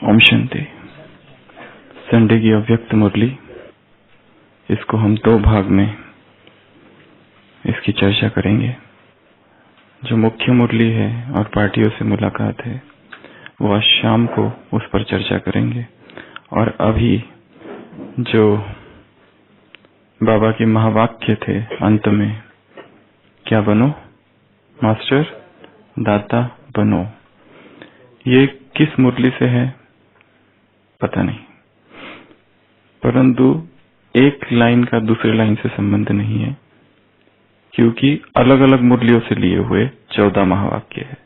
Om Shanti. Sunday की अव्यक्त मुरली, इसको हम दो भाग में इसकी चर्चा करेंगे। जो मुख्य मुरली है और पार्टियों से मुलाकात है वो आज शाम को उस पर चर्चा करेंगे। और अभी जो बाबा के महावाक्य थे अंत में, क्या बनो मास्टर, दाता बनो, ये किस मुरली से है पता नहीं, परंतु एक लाइन का दूसरे लाइन से संबंध नहीं है, क्योंकि अलग अलग मुरलियों से लिए हुए 14 महावाक्य है,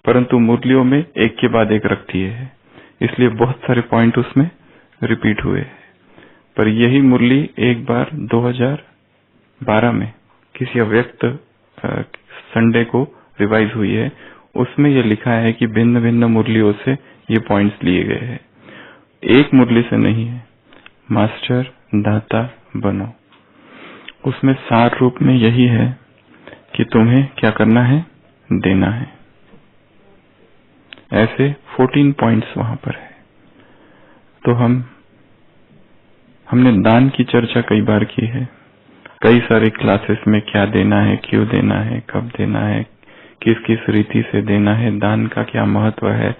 परंतु मुरलियों में एक के बाद एक रख दिए है, इसलिए बहुत सारे पॉइंट उसमें रिपीट हुए हैं। पर यही मुरली एक बार 2012 में किसी अव्यक्त संडे को रिवाइज हुई है। उसमें यह लिखा है कि भिन्न भिन्न मुरलियों से ये पॉइंट्स लिए गए हैं, एक मुरली से नहीं है। मास्टर दाता बनो, उसमें सार रूप में यही है कि तुम्हें क्या करना है, देना है। ऐसे 14 पॉइंट्स वहां पर है। तो हमने दान की चर्चा कई बार की है, कई सारे क्लासेस में, क्या देना है, क्यों देना है, कब देना है, किस किस रीति से देना है, दान का क्या महत्व है।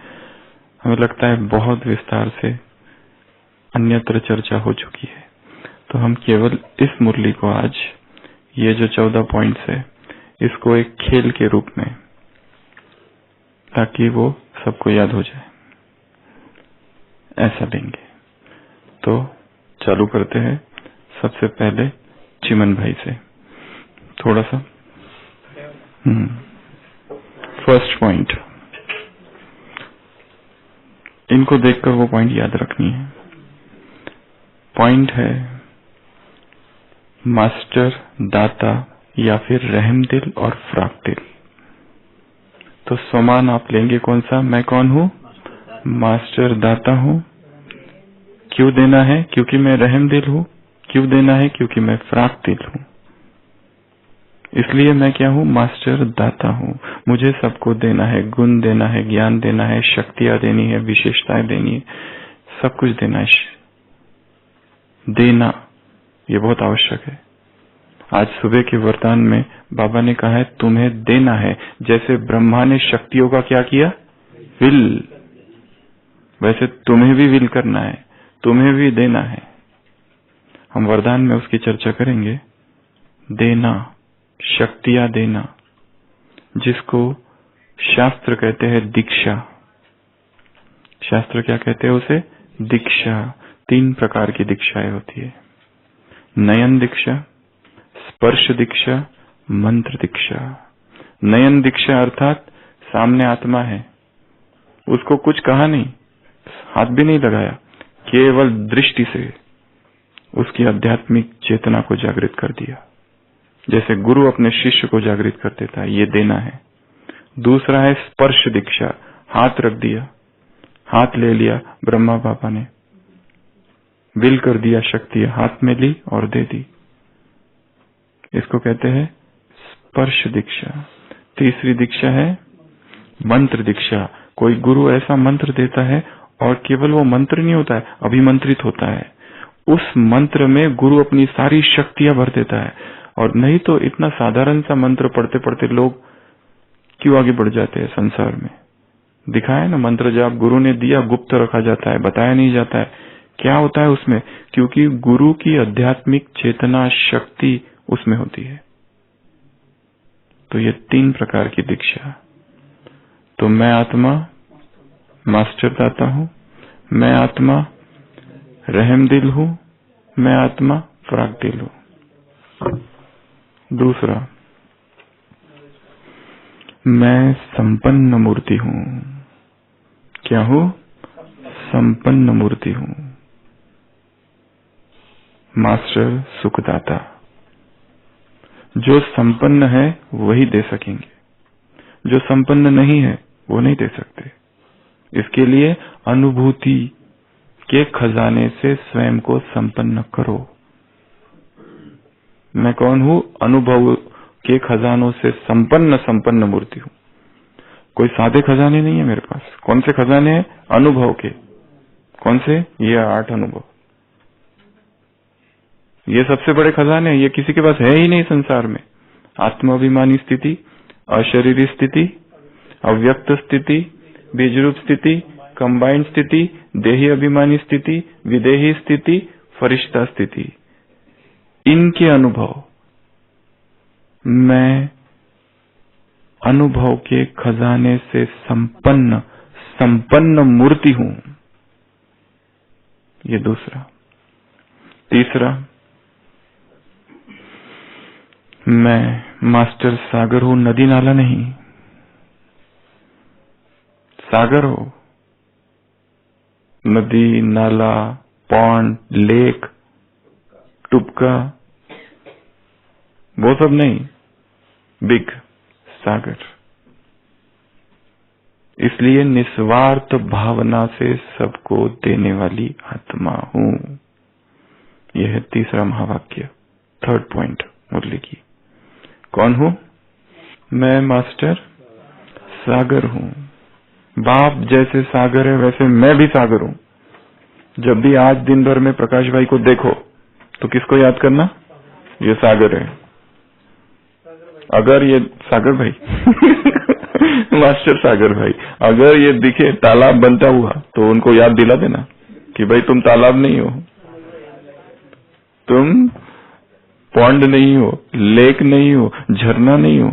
हमें लगता है बहुत विस्तार से अन्यत्र चर्चा हो चुकी है। तो हम केवल इस मुरली को आज, ये जो 14 पॉइंट्स है, इसको एक खेल के रूप में, ताकि वो सबको याद हो जाए, ऐसा देंगे। तो चालू करते हैं। सबसे पहले चिमन भाई से थोड़ा सा फर्स्ट पॉइंट, इनको देखकर वो पॉइंट याद रखनी है। पॉइंट है मास्टर, दाता या फिर रहमदिल और फ्राकदिल। तो समान आप लेंगे कौन सा? मैं कौन हूं? मास्टर दाता हूं। क्यों देना है? क्योंकि मैं रहमदिल हूं। क्यों देना है? क्योंकि मैं फ्राकदिल हूं। इसलिए मैं क्या हूं? मास्टर दाता हूं। मुझे सबको देना है, गुण देना है, ज्ञान देना है, शक्तियां देनी है, विशेषताएं देनी है, सब कुछ देना है। देना ये बहुत आवश्यक है। आज सुबह के वरदान में बाबा ने कहा है तुम्हें देना है। जैसे ब्रह्मा ने शक्तियों का क्या किया? विल, वैसे तुम्हें भी विल करना है, तुम्हें भी देना है। हम वरदान में उसकी चर्चा करेंगे। देना, शक्तियां देना, जिसको शास्त्र कहते हैं दीक्षा। शास्त्र क्या कहते हैं उसे? दीक्षा। 3 प्रकार की दीक्षाएं होती है, नयन दीक्षा, स्पर्श दीक्षा, मंत्र दीक्षा। नयन दीक्षा अर्थात सामने आत्मा है, उसको कुछ कहा नहीं, हाथ भी नहीं लगाया, केवल दृष्टि से उसकी आध्यात्मिक चेतना को जागृत कर दिया, जैसे गुरु अपने शिष्य को जागृत कर देता है। ये देना है। दूसरा है स्पर्श दीक्षा। हाथ रख दिया, हाथ ले लिया, ब्रह्मा बाबा ने विल कर दिया, शक्ति हाथ में ली और दे दी, इसको कहते हैं स्पर्श दीक्षा। तीसरी दीक्षा है मंत्र दीक्षा। कोई गुरु ऐसा मंत्र देता है और केवल वो मंत्र नहीं होता है, अभिमंत्रित होता है। उस मंत्र में गुरु अपनी सारी शक्तियां भर देता है। और नहीं तो इतना साधारण सा मंत्र पढ़ते पढ़ते लोग क्यों आगे बढ़ जाते हैं संसार में। दिखा है ना, मंत्र जाप गुरु ने दिया, गुप्त रखा जाता है, बताया नहीं जाता है क्या होता है उसमें, क्योंकि गुरु की आध्यात्मिक चेतना शक्ति उसमें होती है। तो ये 3 प्रकार की दीक्षा। तो मैं आत्मा मास्टर दाता हूं, मैं आत्मा रहमदिल हूं, मैं आत्मा फ्राकदिल हूं। दूसरा, मैं संपन्न मूर्ति हूं। क्या हूं? संपन्न मूर्ति हूं। मास्टर सुखदाता। जो संपन्न है वही दे सकेंगे, जो संपन्न नहीं है वो नहीं दे सकते। इसके लिए अनुभूति के खजाने से स्वयं को संपन्न करो। मैं कौन हूं? अनुभव के खजानों से संपन्न मूर्ति हूं। कोई सादे खजाने नहीं है मेरे पास। कौन से खजाने हैं? अनुभव के। कौन से? ये 8 अनुभव, ये सबसे बड़े खजाने हैं, ये किसी के पास है ही नहीं संसार में। आत्माभिमानी स्थिति, अशरीरी स्थिति, अव्यक्त स्थिति, बीजरूप स्थिति, कंबाइंड स्थिति, देही अभिमानी स्थिति, विदेही स्थिति, फरिश्ता स्थिति, इनके अनुभव, मैं अनुभव के खजाने से संपन्न मूर्ति हूं। ये दूसरा। तीसरा, मैं मास्टर सागर हूं, नदी नाला नहीं। सागर हो, नदी नाला, पॉन्ड, लेक, टुबका, वो सब नहीं, बिग सागर। इसलिए निस्वार्थ भावना से सबको देने वाली आत्मा हूं। यह है तीसरा महावाक्य, 3rd पॉइंट मुरली की। कौन हूं? मैं मास्टर सागर हूं। बाप जैसे सागर है वैसे मैं भी सागर हूं। जब भी आज दिन भर में प्रकाश भाई को देखो तो किसको याद करना? ये सागर है। अगर ये सागर भाई मास्टर सागर भाई, अगर ये दिखे तालाब बनता हुआ तो उनको याद दिला देना कि भाई तुम तालाब नहीं हो, तुम पॉन्ड नहीं हो, लेक नहीं हो, झरना नहीं हो,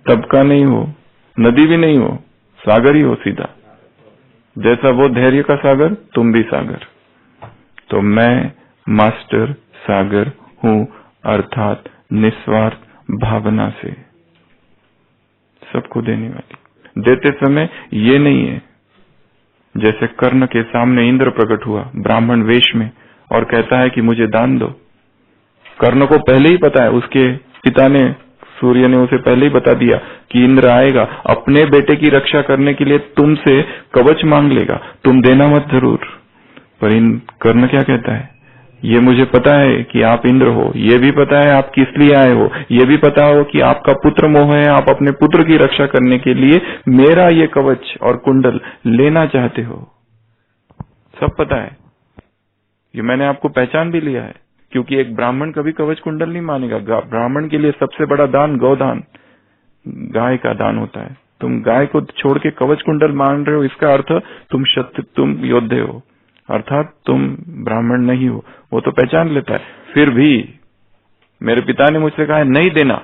तबका नहीं हो, नदी भी नहीं हो, सागर ही हो सीधा। जैसा वो धैर्य का सागर, तुम भी सागर। तो मैं मास्टर सागर हूं, अर्थात निस्वार्थ भावना से सबको देने वाली। देते समय ये नहीं है जैसे कर्ण के सामने इंद्र प्रकट हुआ ब्राह्मण वेश में और कहता है कि मुझे दान दो। कर्ण को पहले ही पता है, उसके पिता ने, सूर्य ने उसे पहले ही बता दिया कि इंद्र आएगा, अपने बेटे की रक्षा करने के लिए तुमसे कवच मांग लेगा, तुम देना मत जरूर। पर कर्ण क्या कहता है? ये मुझे पता है कि आप इंद्र हो, ये भी पता है आप किस लिए आए हो, ये भी पता हो कि आपका पुत्र मोह है, आप अपने पुत्र की रक्षा करने के लिए मेरा ये कवच और कुंडल लेना चाहते हो। सब पता है, ये मैंने आपको पहचान भी लिया है, क्योंकि एक ब्राह्मण कभी कवच कुंडल नहीं मानेगा। ब्राह्मण के लिए सबसे बड़ा दान गौदान, गाय का दान होता है। तुम गाय को छोड़ के कवच कुंडल मान रहे हो, इसका अर्थ तुम योद्धे हो, अर्थात तुम ब्राह्मण नहीं हो। वो तो पहचान लेता है। फिर भी मेरे पिता ने मुझसे कहा है नहीं देना,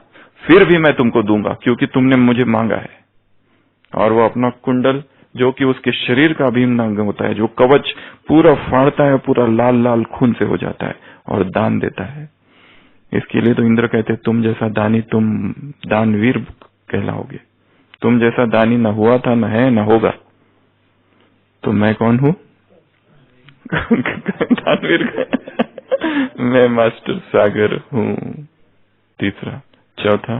फिर भी मैं तुमको दूंगा क्योंकि तुमने मुझे मांगा है। और वो अपना कुंडल, जो कि उसके शरीर का अभिन्न अंग होता है, जो कवच पूरा फाड़ता है, पूरा लाल लाल खून से हो जाता है और दान देता है। इसके लिए तो इंद्र कहते तुम जैसा दानी तुम दानवीर कहलाओगे। तुम जैसा दानी न हुआ था, न है, न होगा। तो मैं कौन हूं? दानवीर मैं मास्टर सागर हूं। तीसरा। चौथा,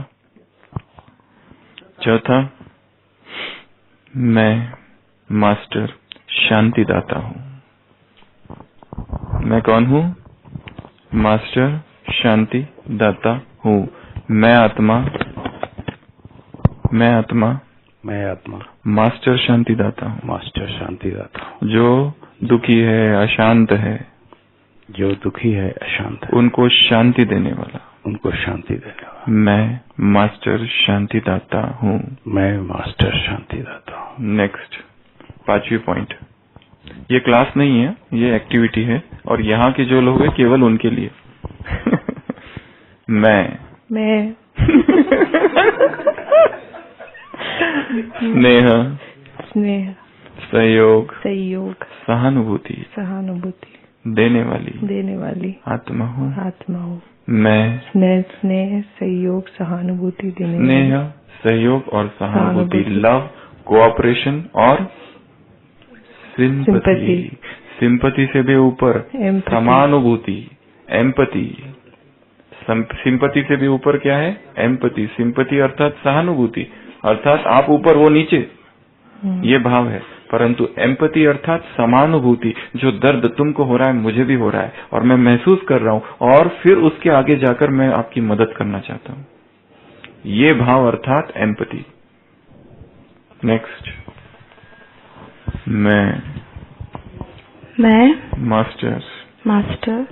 मैं मास्टर शांतिदाता हूं। मैं कौन हूं? मास्टर शांति दाता हूं। मैं आत्मा मास्टर शांति दाता हूं। मास्टर शांति दाता हूं। जो दुखी है, अशांत है, उनको शांति देने वाला, मैं मास्टर शांति दाता हूं। नेक्स्ट, 5वीं पॉइंट। ये क्लास नहीं है, ये एक्टिविटी है और यहाँ के जो लोग हैं केवल उनके लिए। मैं स्नेह सहयोग सहानुभूति देने वाली आत्मा हूँ। मैं स्नेह सहयोग सहानुभूति देने वाली। स्नेह सहयोग और सहानुभूति, लव, कोऑपरेशन और सिंपैथी से भी ऊपर समानुभूति, एम्पैथी। सिंपैथी से भी ऊपर क्या है? एम्पैथी। सिंपैथी अर्थात सहानुभूति, अर्थात आप ऊपर वो नीचे, ये भाव है। परंतु एम्पैथी अर्थात समानुभूति, जो दर्द तुमको हो रहा है मुझे भी हो रहा है और मैं महसूस कर रहा हूं और फिर उसके आगे जाकर मैं आपकी मदद करना चाहता हूं, ये भाव अर्थात एम्पैथी। नेक्स्ट, मैं मैं मास्टर मास्टर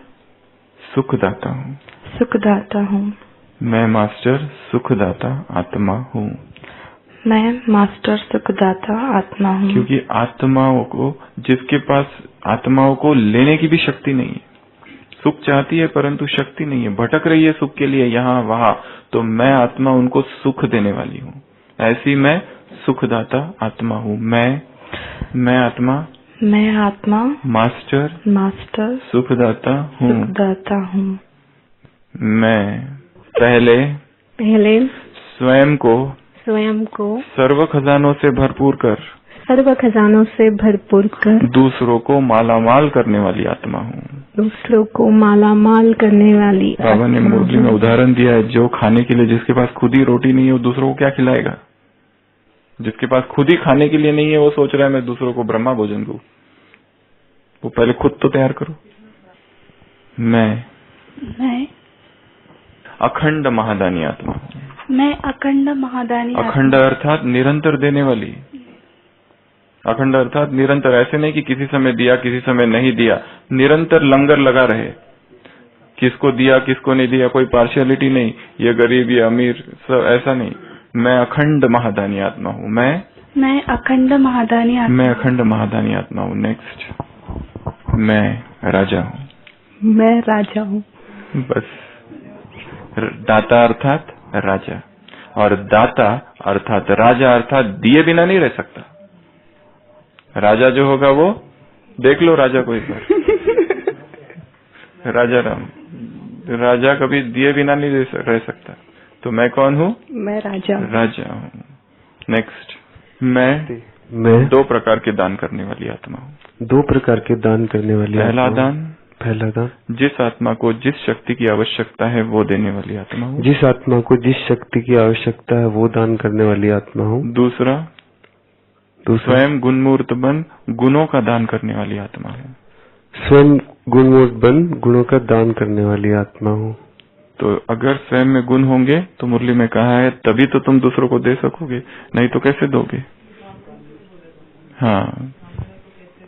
सुखदाता हूँ। सुखदाता हूँ। मैं मास्टर सुखदाता आत्मा हूँ। मैं मास्टर सुखदाता आत्मा हूँ। क्योंकि आत्माओं को, जिसके पास आत्माओं को लेने की भी शक्ति नहीं है, सुख चाहती है परंतु शक्ति नहीं है, भटक रही है सुख के लिए यहाँ वहां, तो मैं आत्मा उनको सुख देने वाली हूँ। ऐसी मैं सुखदाता आत्मा हूँ। मैं आत्मा मास्टर सुखदाता हूँ। सुखदाता हूँ। मैं पहले स्वयं को सर्व खजानों से भरपूर कर दूसरों को मालामाल करने वाली आत्मा हूँ। बाबा ने मुरली में उदाहरण दिया है, जो खाने के लिए, जिसके पास खुद ही रोटी नहीं है वो दूसरों को क्या खिलाएगा? जिसके पास खुद ही खाने के लिए नहीं है वो सोच रहा है मैं दूसरों को ब्रह्मा भोजन दूं। वो पहले खुद तो तैयार करो। मैं अखंड महादानी आत्मा हूँ। मैं अखंड महादानी अखंड अर्थात निरंतर देने वाली। अखंड अर्थात निरंतर, ऐसे नहीं कि किसी समय दिया किसी समय नहीं दिया, निरंतर लंगर लगा रहे। किसको दिया किसको नहीं दिया, कोई पार्शियलिटी नहीं, ये गरीब ये अमीर सब ऐसा नहीं। मैं अखंड महादानी आत्मा हूँ। मैं अखंड महादानी आत्मा। मैं अखंड महादानी आत्मा हूँ। नेक्स्ट, मैं राजा हूँ। मैं राजा हूँ। बस दाता अर्थात राजा, और दाता अर्थात राजा अर्थात दिए बिना नहीं रह सकता। राजा जो होगा वो देख लो, राजा कोई पर राजा राम, राजा कभी दिए बिना नहीं रह सकता। तो मैं कौन हूँ? मैं राजा हूँ। नेक्स्ट, मैं 2 प्रकार के दान करने वाली आत्मा हूँ। 2 प्रकार के दान करने वाली। पहला दान, जिस आत्मा को जिस शक्ति की आवश्यकता है वो देने वाली आत्मा हूँ। जिस आत्मा को जिस शक्ति की आवश्यकता है वो दान करने वाली आत्मा हूँ। दूसरा स्वयं गुणमूर्त बन गुणों का दान करने वाली आत्मा हूँ। स्वयं गुणमूर्त बन गुणों का दान करने वाली आत्मा हूँ। तो अगर स्वयं में गुण होंगे तो मुरली में कहा है तभी तो तुम दूसरों को दे सकोगे, नहीं तो कैसे दोगे? हाँ,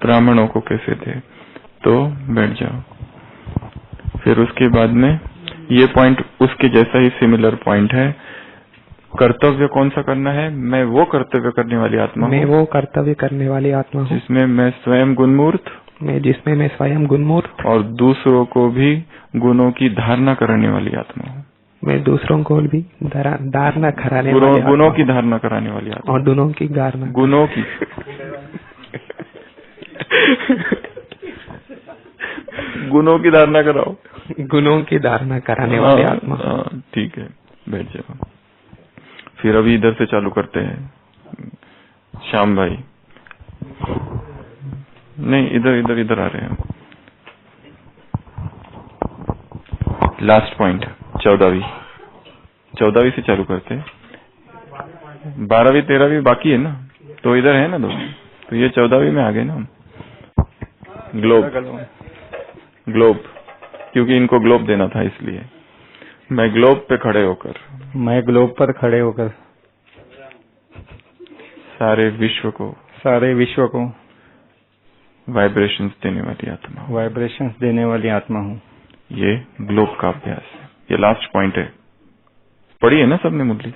ब्राह्मणों को कैसे दे? तो बैठ जाओ। फिर उसके बाद में ये पॉइंट उसके जैसा ही सिमिलर पॉइंट है। कर्तव्य कौन सा करना है? मैं वो कर्तव्य करने वाली आत्मा हूँ। मैं वो कर्तव्य करने वाली आत्मा हूँ जिसमें मैं स्वयं गुणमूर्त, और दूसरों को भी गुणों की धारणा करने वाली आत्मा हूँ। मैं दूसरों को भी धारणा कराने वाली गुणों की धारणा कराने वाली आत्मा, और गुणों की धारणा गुणों की धारणा कराओ। गुणों की धारणा कराने वाली आत्मा। ठीक है, बैठ जाओ। फिर अभी इधर से चालू करते हैं। श्याम भाई, नहीं इधर आ रहे हैं। लास्ट पॉइंट 14वीं से चालू करते हैं। 12वीं 13वीं बाकी है ना, तो इधर है ना 2, तो ये 14वीं में आ गए ना। ग्लोब, क्योंकि इनको ग्लोब देना था इसलिए। मैं ग्लोब पर खड़े होकर सारे विश्व को वाइब्रेशंस देने वाली आत्मा हूँ। ये ग्लोब का अभ्यास है। ये लास्ट पॉइंट है, पढ़ी है ना सबने मुरली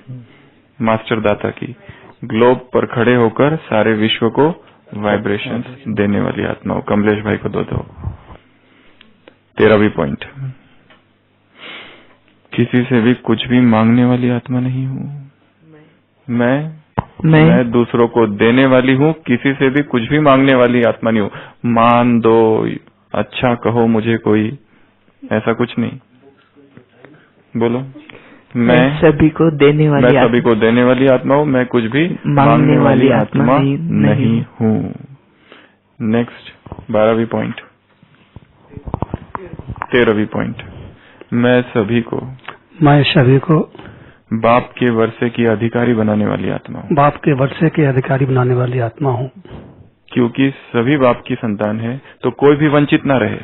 मास्टर दाता की। ग्लोब पर खड़े होकर सारे विश्व को वाइब्रेशंस देने वाली आत्मा हो। कमलेश भाई को दो। 13वीं पॉइंट, किसी से भी कुछ भी मांगने वाली आत्मा नहीं हूँ। मैं दूसरों को देने वाली हूँ, किसी से भी कुछ भी मांगने वाली आत्मा नहीं हूँ। मान दो, अच्छा कहो मुझे कोई, ऐसा कुछ नहीं। बोलो, मैं सभी को देने वाली आत्मा हूँ। मैं कुछ भी मांगने वाली आत्मा नहीं हूँ। नेक्स्ट 12वीं पॉइंट। 13वीं पॉइंट, मैं सभी को बाप के वर्षे की अधिकारी बनाने वाली आत्मा हूँ। क्योंकि सभी बाप की संतान है तो कोई भी वंचित न रहे।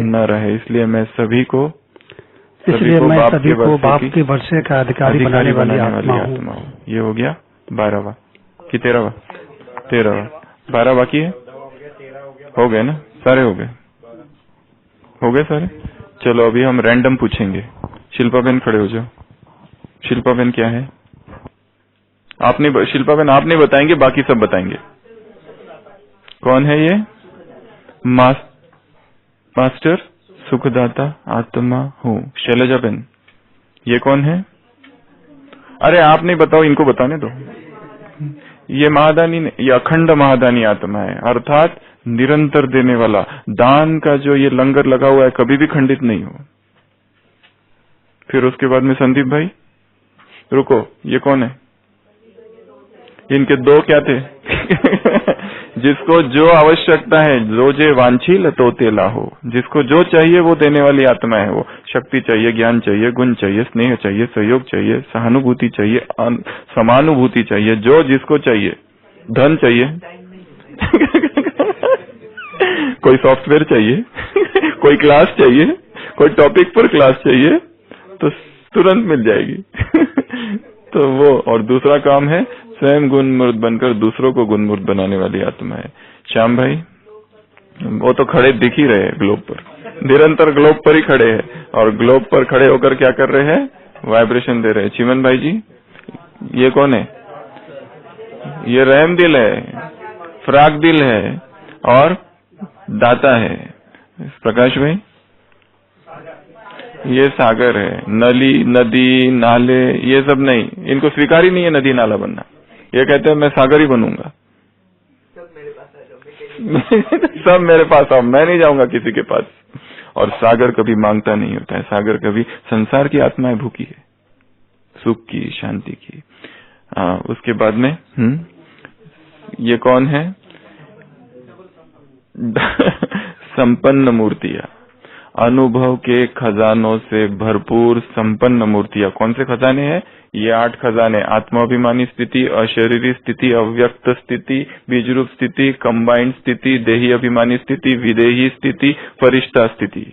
न रहे, इसलिए मैं सभी को बाप के वर्षे का अधिकारी बनाने वाली आत्मा हूँ। ये हो गया 12वां कि 13वां? 12 बाकी है? हो गए ना? सारे हो गए? हो गए सारे? चलो अभी हम रैंडम पूछेंगे। शिल्पा बहन खड़े हो जाओ। शिल्पा बहन क्या है? आपने, शिल्पा बहन आप नहीं बताएंगे, बाकी सब बताएंगे। कौन है ये? मास्टर सुखदाता आत्मा हूँ। शैलजा बहन ये कौन है? अरे आप नहीं बताओ, इनको बताने दो। ये महादानी, ये अखंड महादानी आत्मा है, अर्थात निरंतर देने वाला। दान का जो ये लंगर लगा हुआ है कभी भी खंडित नहीं हो। फिर उसके बाद में संदीप भाई, रुको, ये कौन है? इनके दो क्या थे? जिसको जो आवश्यकता है, जो जे वांछील तो तेला हो, जिसको जो चाहिए वो देने वाली आत्मा है वो। शक्ति चाहिए, ज्ञान चाहिए, गुण चाहिए, स्नेह चाहिए, सहयोग चाहिए, सहानुभूति चाहिए, समानुभूति चाहिए, जो जिसको चाहिए। धन चाहिए, कोई सॉफ्टवेयर चाहिए, कोई क्लास चाहिए, कोई टॉपिक पर क्लास चाहिए तो तुरंत मिल जाएगी। तो वो, और दूसरा काम है स्वयं गुणमूर्त बनकर दूसरों को गुणमूर्त बनाने वाली आत्मा है। श्याम भाई वो तो खड़े दिख ही रहे हैं ग्लोब पर, निरंतर ग्लोब पर ही खड़े हैं, और ग्लोब पर खड़े होकर क्या कर रहे हैं? वाइब्रेशन दे रहे हैं। चिमन भाई जी ये कौन है? ये रहम दिल है, फ्राक दिल है और दाता है। प्रकाश भाई ये सागर है। नली, नदी, नाले ये सब नहीं, इनको स्वीकार ही नहीं है नदी नाला बनना। ये कहते हैं मैं सागर ही बनूंगा। सब मेरे पास आओ, मैं नहीं जाऊंगा किसी के पास। और सागर कभी मांगता नहीं होता है। सागर कभी, संसार की आत्माएं भूखी है, सुख की, शांति की। उसके बाद में ये कौन है? संपन्न मूर्तियां, अनुभव के खजानों से भरपूर संपन्न मूर्तियां। कौन से खजाने हैं? ये 8 खजाने। आत्माभिमानी स्थिति, अशरीरी स्थिति, अव्यक्त स्थिति, बीजरूप स्थिति, कंबाइंड स्थिति, देही अभिमानी स्थिति, विदेही स्थिति, फरिश्ता स्थिति।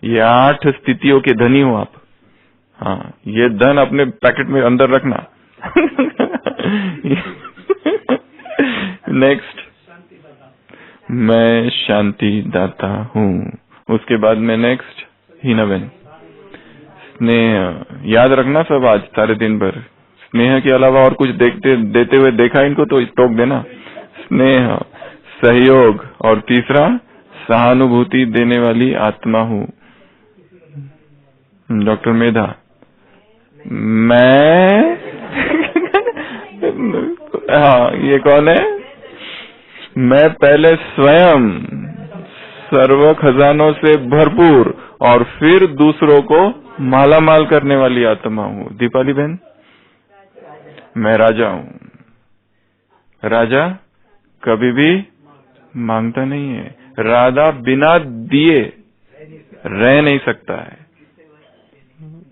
ये 8 स्थितियों के धनी हो आप। हाँ, ये धन अपने पैकेट में अंदर रखना। नेक्स्ट, मैं शांति दाता हूँ। उसके बाद में नेक्स्ट, हीना बहन स्नेह। याद रखना सब आज सारे दिन भर। स्नेह के अलावा और कुछ देते हुए देखा इनको तो टोक देना। स्नेह, सहयोग, और तीसरा सहानुभूति देने वाली आत्मा हूँ। डॉक्टर मेधा, मैं हाँ, ये कौन है? मैं पहले स्वयं सर्व खजानों से भरपूर और फिर दूसरों को मालामाल करने वाली आत्मा हूँ। दीपाली बहन, मैं राजा हूँ। राजा कभी भी मांगता नहीं है। राजा बिना दिए रह नहीं सकता है।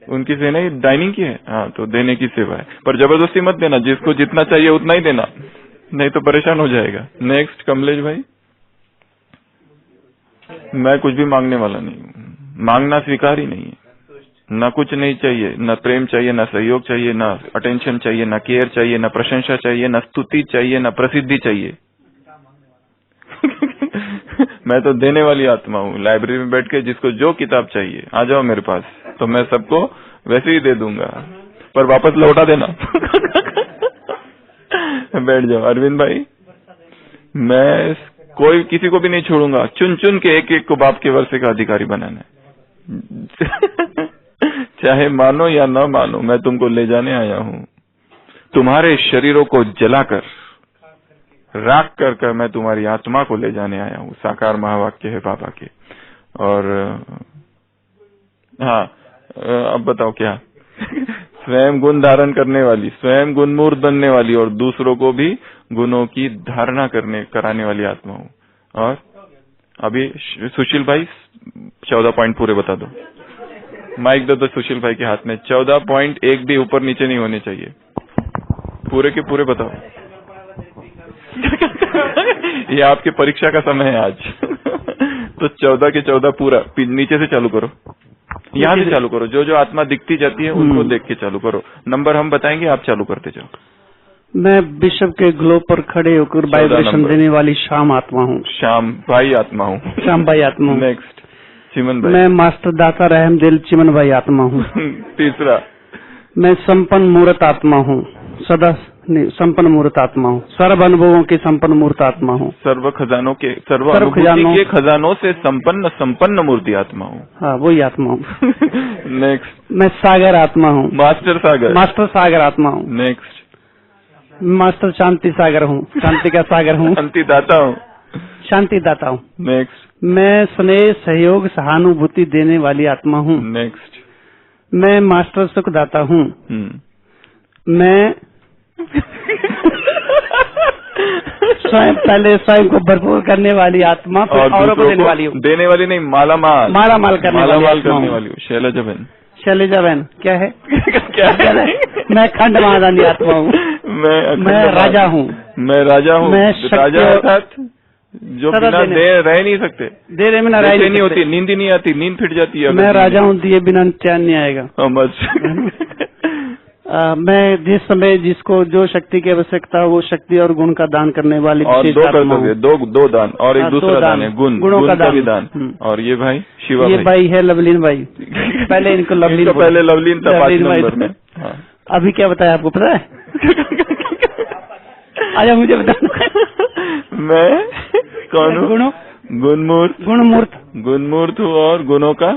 उनकी सेना ही डाइनिंग की है, हाँ, तो देने की सेवा है, पर जबरदस्ती मत देना। जिसको जितना चाहिए उतना ही देना, नहीं तो परेशान हो जाएगा। नेक्स्ट, कमलेश भाई, मैं कुछ भी मांगने वाला नहीं हूँ। मांगना स्वीकार ही नहीं है। न कुछ नहीं चाहिए, न प्रेम चाहिए, न सहयोग चाहिए, न अटेंशन चाहिए, न केयर चाहिए, न प्रशंसा चाहिए, न स्तुति चाहिए, न प्रसिद्धि चाहिए। मैं तो देने वाली आत्मा हूँ। लाइब्रेरी में बैठ के जिसको जो किताब चाहिए आ जाओ मेरे पास, तो मैं सबको वैसे ही दे दूंगा, पर वापस लौटा देना। बैठ जाओ। अरविंद भाई, मैं कोई किसी को भी नहीं छोड़ूंगा। चुन चुन के एक एक को बाप के वर्षे का अधिकारी बनाना है। चाहे मानो या न मानो, मैं तुमको ले जाने आया हूँ। तुम्हारे शरीरों को जलाकर राख कर मैं तुम्हारी आत्मा को ले जाने आया हूँ। साकार महावाक्य है बाबा के। और हाँ, अब बताओ क्या? स्वयं गुण धारण करने वाली, स्वयं गुणमूर्त बनने वाली और दूसरों को भी गुणों की धारणा कराने वाली आत्मा हूँ। और अभी सुशील भाई 14 पॉइंट पूरे बता दो। माइक दो सुशील भाई के हाथ में। 14 पॉइंट एक भी ऊपर नीचे नहीं होने चाहिए। पूरे के पूरे बताओ। ये आपकी परीक्षा का समय है आज। तो 14 के 14 पूरा। नीचे से चालू करो, यहाँ से चालू करो। जो जो आत्मा दिखती जाती है उनको देख के चालू करो। नंबर हम बताएंगे, आप चालू करते जाओ। मैं विश्व के ग्लोब पर खड़े होकर वाइब्रेशन देने वाली शाम आत्मा हूँ। श्याम भाई आत्मा हूँ। श्याम भाई आत्मा हूँ। नेक्स्ट चिमन भाई। मैं मास्टर दाता रहम दिल चिमन भाई आत्मा हूँ। तीसरा मैं संपन्न मूर्त आत्मा हूँ। सदा संपन्न मूर्त आत्मा हूँ। सर्व अनुभवों की संपन्न मूर्त आत्मा हूँ। सर्व खजानों के सर्व अनुभूति के खजानों से संपन्न मूर्ति आत्मा हूँ। हाँ वही आत्मा हूँ। नेक्स्ट मैं सागर आत्मा हूँ। मास्टर सागर। मास्टर सागर आत्मा हूँ। नेक्स्ट मास्टर शांति सागर हूँ। शांति का सागर हूँ। शांति दाता हूँ। शांति दाता हूँ। नेक्स्ट मैं स्नेह सहयोग सहानुभूति देने वाली आत्मा हूँ। नेक्स्ट मैं मास्टर सुख दाता हूँ। मैं स्वयं को भरपूर करने वाली आत्मा और औरों को देने वाली हूँ। देने वाली नहीं, माला माल करने वाली हूँ। शैलजा बहन। शैलजा बहन क्या है? क्या है? मैं खंड महादानी आत्मा हूँ। मैं राजा हूँ। मैं राजा हूँ। मैं राजा अर्थात जो बिना रह नहीं सकते। देने में नहीं होती, नींद ही नहीं आती, नींद फिट जाती है। मैं राजा हूँ, दिए बिना चैन नहीं आएगा। मैं जिस समय जिसको जो शक्ति की आवश्यकता हो वो शक्ति और गुण का दान करने वाली और दो दान और एक दूसरा दान है गुणों का भी दान। और ये भाई शिवा ये भाई है लवलीन भाई। पहले इनको लवलीन पहले लवलीन था 5 नंबर में। अभी क्या बताया आपको पता है? आजा मुझे बता। मैं कौन हूँ? गुणमूर्त हूँ और गुणों का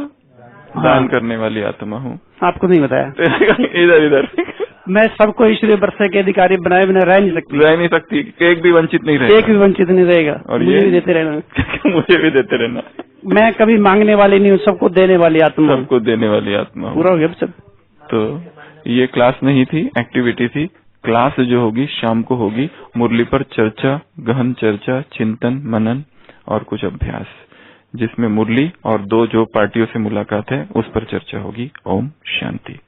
दान करने वाली आत्मा हूँ। आपको नहीं बताया। इधर मैं सबको ईश्वरीय वर्षा के अधिकारी बनाए बिना रह नहीं सकती। एक भी वंचित नहीं रहेगा। एक भी वंचित नहीं रहेगा। और मुझे भी देते रहना। मुझे भी देते रहना। मैं कभी मांगने वाली नहीं हूँ, सबको देने वाली आत्मा। सबको देने वाली आत्मा। पूरा हो गया सब। तो ये क्लास नहीं थी, एक्टिविटी थी। क्लास जो होगी शाम को होगी। मुरली पर चर्चा, गहन चर्चा, चिंतन, मनन और कुछ अभ्यास, जिसमें मुरली और 2 जो पार्टियों से मुलाकात है उस पर चर्चा होगी। ओम शांति।